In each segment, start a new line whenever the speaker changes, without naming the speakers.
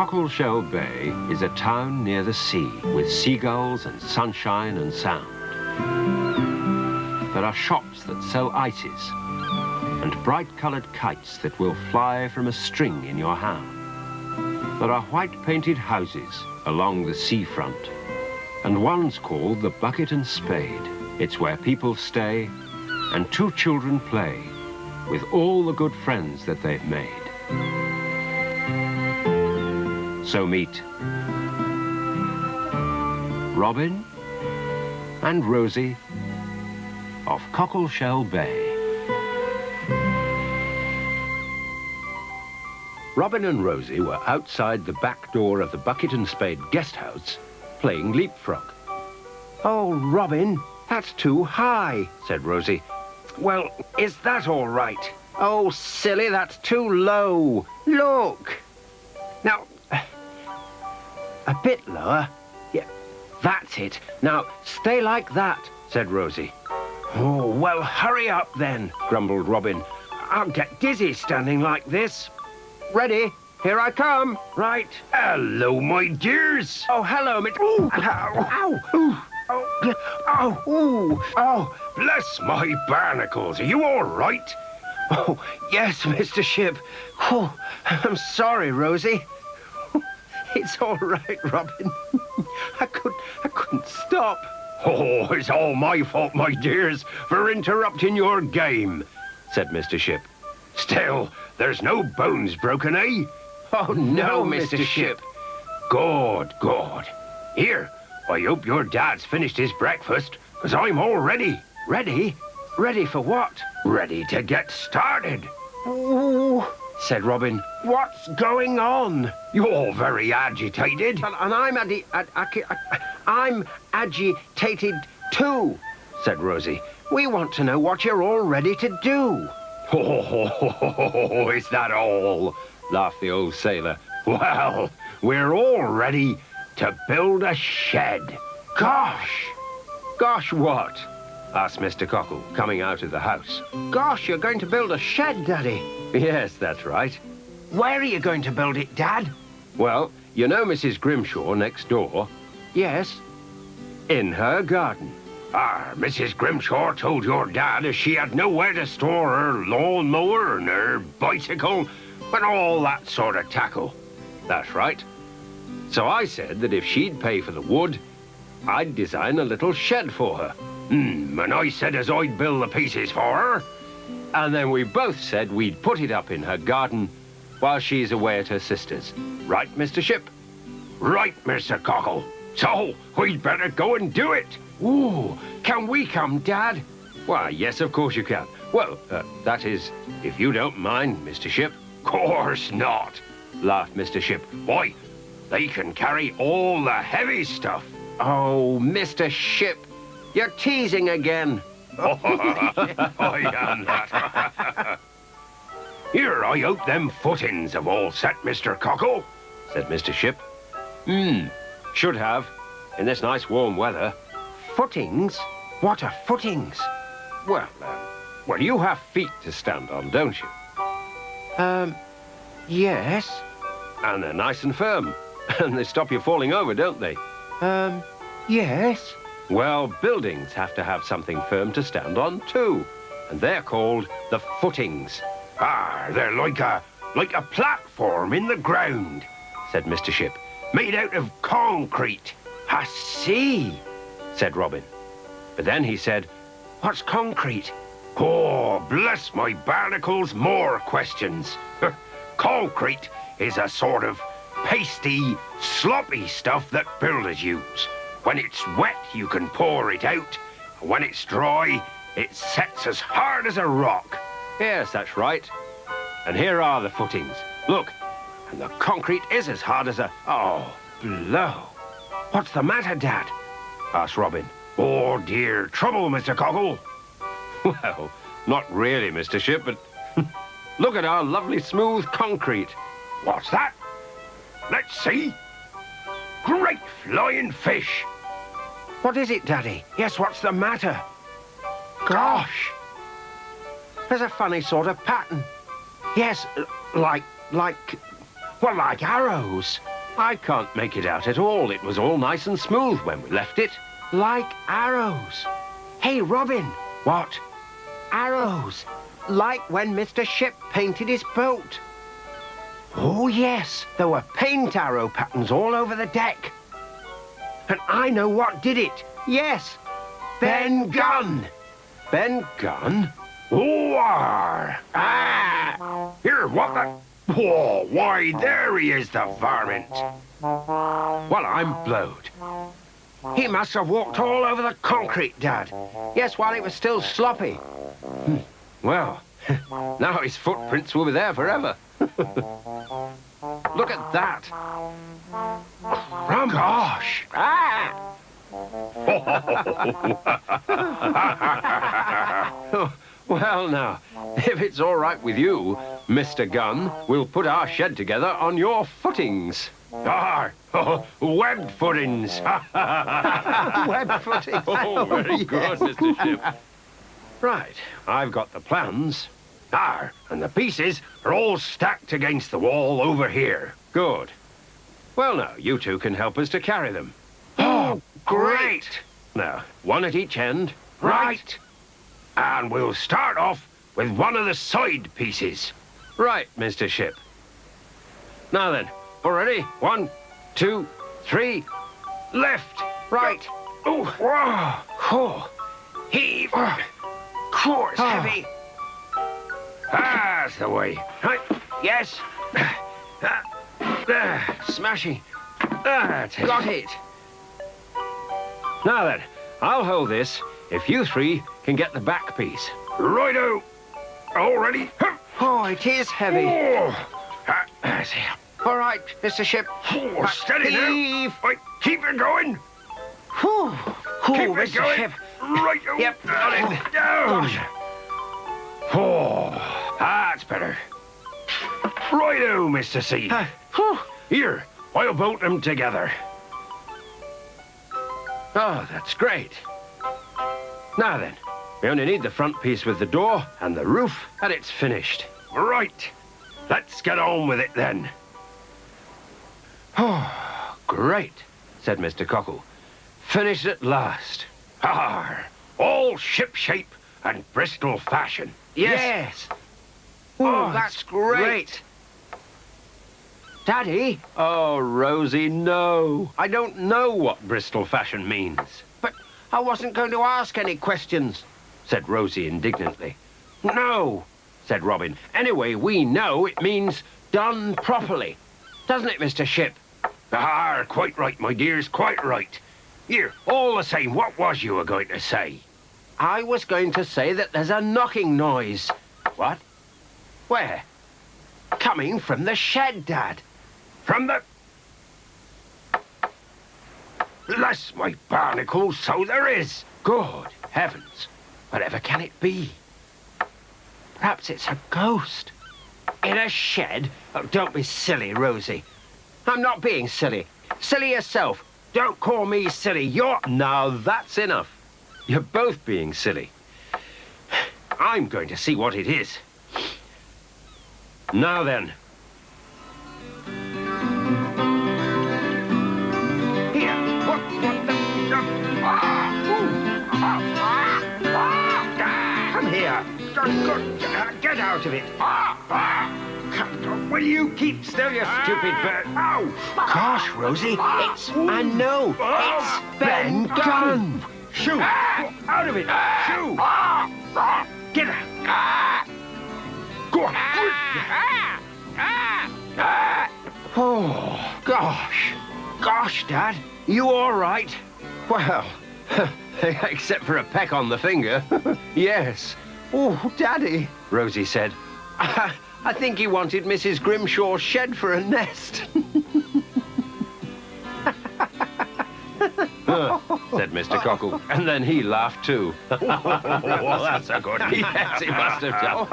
Cockleshell Bay is a town near the sea with seagulls and sunshine and sound. There are shops that sell ices and bright-coloured kites that will fly from a string in your hand. There are white-painted houses along the seafront, and one's called the Bucket and Spade. It's where people stay and two children play with all the good friends that they've made. So meet Robin and Rosie of Cockleshell Bay. Robin and Rosie were outside the back door of the Bucket and Spade guest house playing leapfrog.
Oh, Robin, that's too high, said Rosie.
Well, is that all right?
Oh, silly, that's too low. Look. Now, a bit lower. Yeah, that's it. Now, stay like that, said Rosie.
Oh, well, hurry up then, grumbled Robin. I'll get dizzy standing like this.
Ready? Here I come.
Right. Hello, my dears.
Oh, hello, Miss... Ooh.
Ow.
Ooh.
Oh.
Oh. Ooh.
Oh, bless my barnacles. Are you all right?
Oh, yes, Mr. Ship. Oh, I'm sorry, Rosie. It's all right, Robin. I couldn't stop.
Oh, it's all my fault, my dears, for interrupting your game, said Mr. Ship. Still, there's no bones broken, eh?
Oh, no, Mr. Ship.
Good, good. Here, I hope your dad's finished his breakfast, because I'm all ready.
Ready? Ready for what?
Ready to get started.
Ooh, said Robin. What's going on?
You're very agitated.
And I'm agitated too, said Rosie. We want to know what you're all ready to do.
Oh, is that all? Laughed the old sailor. Well, we're all ready to build a shed.
Gosh!
Gosh what? Asked Mr. Cockle, coming out of the house.
Gosh, you're going to build a shed, Daddy.
Yes, that's right.
Where are you going to build it, Dad?
Well, you know Mrs. Grimshaw next door?
Yes.
In her garden. Mrs. Grimshaw told your dad as she had nowhere to store her lawnmower and her bicycle and all that sort of tackle. That's right. So I said that if she'd pay for the wood, I'd design a little shed for her. And I said as I'd build the pieces for her. And then we both said we'd put it up in her garden while she's away at her sister's. Right, Mr. Ship? Right, Mr. Cockle. So, we'd better go and do it.
Ooh, can we come, Dad?
Why, yes, of course you can. Well, that is, if you don't mind, Mr. Ship. Course not, laughed Mr. Ship. Why, they can carry all the heavy stuff.
Oh, Mr. Ship, you're teasing again.
I am that. Here, I hope them footings have all set, Mr. Cockle, said Mr. Ship. Should have, in this nice warm weather.
Footings? What are footings?
Well, you have feet to stand on, don't you?
Yes.
And they're nice and firm. And they stop you falling over, don't they?
Yes.
Well, buildings have to have something firm to stand on, too. And they're called the footings. They're like a platform in the ground, said Mr. Ship. Made out of concrete.
I see,
said Robin. But then he said,
what's concrete?
Oh, bless my barnacles, more questions. Concrete is a sort of pasty, sloppy stuff that builders use. When it's wet, you can pour it out. And when it's dry, it sets as hard as a rock. Yes, that's right. And here are the footings. Look, and the concrete is as hard as a... Oh, blow.
What's the matter, Dad?
Asked Robin. Oh, dear, trouble, Mr. Cockle. Well, not really, Mr. Ship, but look at our lovely smooth concrete. What's that? Let's see. Great flying fish.
What is it, Daddy? Yes, what's the matter? Gosh! There's a funny sort of pattern. Yes, like arrows.
I can't make it out at all. It was all nice and smooth when we left it. Like arrows.
Hey, Robin,
What?
arrows. Like when Mr. Ship painted his boat. Oh, yes, there were paint arrow patterns all over the deck. And I know what did it. Yes, Ben Gunn.
Ben Gunn?
War! Ah! Here, what the... Whoa, why, there he is, the varmint.
Well, I'm blowed.
He must have walked all over the concrete, Dad. Yes, while it was still sloppy.
Well, now his footprints will be there forever. Look at that.
Gosh! Ah!
Well, now, if it's all right with you, Mr. Gunn, we'll put our shed together on your footings.
Webbed footings.
Web footing.
Oh, very good, Mr. Ship. Right, I've got the plans.
And the pieces are all stacked against the wall over here.
Good. Well, now, you two can help us to carry them.
Oh, great!
Now, one at each end.
Right. And we'll start off with one of the side pieces.
Right, Mr. Ship. Now then, all ready? 1, 2, 3.
Left.
Right.
Oh, whoa.
Oh,
Heave.
course, heavy.
That's the way. Right.
Yes,
Smashing. That's it.
got it.
Now then, I'll hold this if you three can get the back piece.
Righto. All ready?
Oh, it is heavy.
That's it.
All right, Mr. Ship.
Oh, steady now.
Heave.
Right, keep it going.
Whew.
Keep
Ooh,
it
Mr.
going.
Ship.
Righto.
Yep, got it.
Down. Oh, that's better. Righto, Mr. C.
Whew.
Here, I'll bolt them together.
Oh, that's great. Now then, we only need the front piece with the door and the roof, and it's finished.
Right. Let's get on with it then.
Oh, great, said Mr. Cockle. Finished at last.
All ship-shape and Bristol fashion.
Yes. Oh, that's great. Daddy,
Oh, Rosie, no. I don't know what Bristol fashion means,
but I wasn't going to ask any questions.
said Rosie indignantly. No, said Robin. Anyway, we know it means done properly. Doesn't it, Mr. Ship?
Quite right, my dears, quite right. Here, all the same, what was you going to say?
I was going to say that there's a knocking noise.
What?
Where? Coming from the shed, Dad.
From the... Bless my barnacles, so there is.
Good heavens. Whatever can it be?
Perhaps it's a ghost. In a shed? Oh, don't be silly, Rosie. I'm not being silly. Silly yourself. Don't call me silly. You're...
Now that's enough. You're both being silly. I'm going to see what it is. Now then.
Here. What the... Come here. Get out of it.
Will you keep still, you stupid bird? Ow!
Gosh, Rosie, it's... I know. It's Ben Gunn.
Shoo! Out of it! Shoo! Get out! Go on!
Oh, gosh. Gosh, Dad. You all right?
Well, except for a peck on the finger. Yes.
Oh, Daddy.
Rosie said. I think he wanted Mrs. Grimshaw's shed for a nest. Said Mr. Cockle, and then he laughed too.
That's a good one.
Yes, he must have done.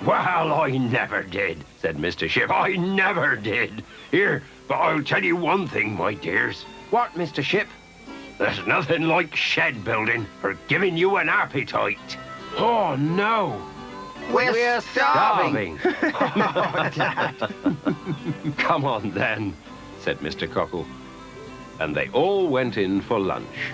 Well, I never did,
Said Mr. Ship.
I never did. Here, but I'll tell you one thing, my dears.
What, Mr. Ship?
There's nothing like shed building for giving you an appetite.
Oh, no.
We're starving.
Come on, then, said Mr. Cockle. And they all went in for lunch.